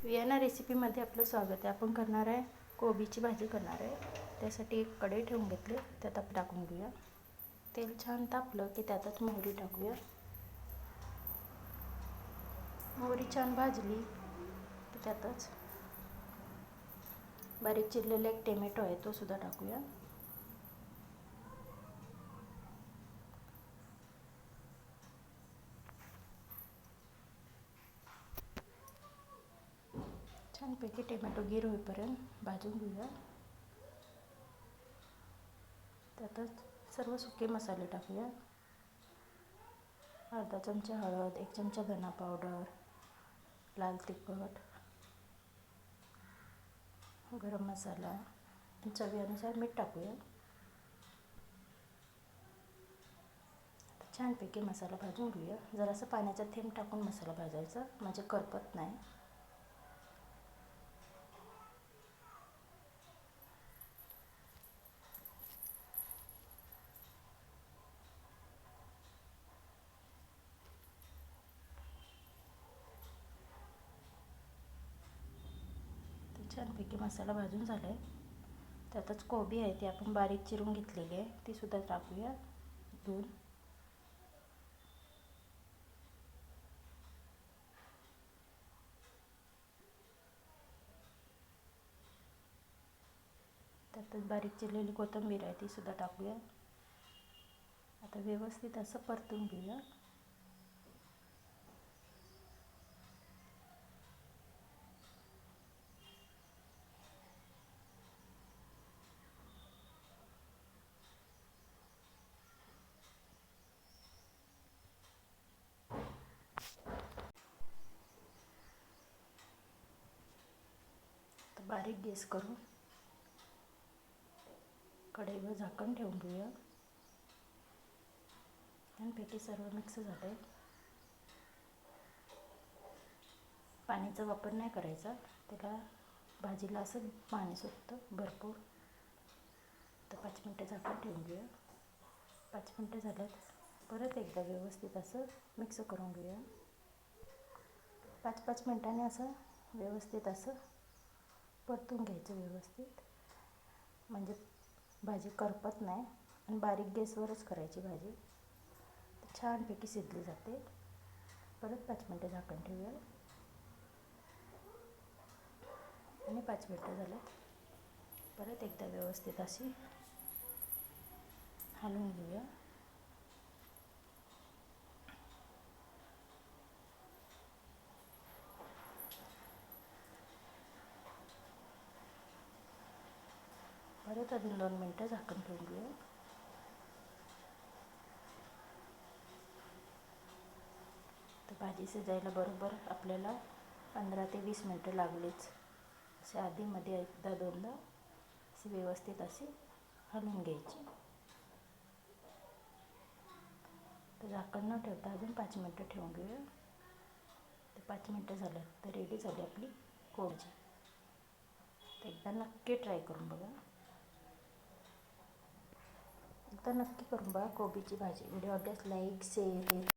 Vienna रेसिपीमध्ये आपलं स्वागत आहे. आपण करणार आहे कोबीची भाजी करणार आहे. त्यासाठी एक कढई ठेवून घेतली, त्यात आपण टाकून घेऊया. तेल छान तापलं की त्यातच मोहरी टाकूया. मोहरी छान भाजली की त्यातच बारीक चिरलेला एक टोमॅटो आहे, तो सुद्धा टाकूया. छानपैकी टोमॅटो गिर होईपर्यंत भाजून घेऊया. त्यातच सर्व सुके मसाले टाकूया. अर्धा चमचा हळद, 1 चमचा धना पावडर, लाल तिखट, गरम मसाला, चवीनुसार मीठ टाकूया. छानपैकी मसाला भाजून घेऊया. जरासं पाण्याचा थेंब टाकून मसाला भाजायचा, म्हणजे करपत नाही. छानपैकी मसाला भाजून झाला आहे. त्यातच कोबी आहे, ती आपण बारीक चिरून घेतलेली आहे, ती सुद्धा टाकूया. धुवून त्यातच बारीक चिरलेली कोथिंबीर आहे, ती सुद्धा टाकूया. आता व्यवस्थित असं परतून घेऊया. बारीक गॅस करून कढईवर झाकण ठेवून घेऊया. छानपैकी सर्व मिक्स झाले. पाण्याचा वापर नाही करायचा, त्याला भाजीला असं पाणी सुटतं भरपूर. तर 5 मिनटं झाकण ठेवून घेऊया. 5 मिनटं झाल्यात. परत एकदा व्यवस्थित असं मिक्स करून घेऊया. 5-5 मिनटांनी असं व्यवस्थित असं परतून घ्यायचं व्यवस्थित, म्हणजे भाजी करपत नाही. आणि बारीक गॅसवरच करायची भाजी, तर छानपैकी शिजली जाते. परत 5 मिनटं झाकण ठेवूया. आणि 5 मिनटं झाले. परत एकदा व्यवस्थित अशी हलवून घेऊया. परत अजून 2 मिनटं झाकण ठेवून घेऊया. तर भाजी शिजायला बरोबर आपल्याला 15 ते 20 मिनटं लागलीच. असे आधीमध्ये एकदा दोनदा अशी व्यवस्थित अशी हलवून घ्यायची. तर झाकण न ठेवता अजून 5 मिनटं ठेवून घेऊया. तर 5 मिनटं झालं तर रेडी झाली आपली कोबीची. तर एकदा नक्की ट्राय करून बघा. एकदा नक्की करून बघा कोबीची भाजी. व्हिडिओ आवडल्यास लाईक, शेअर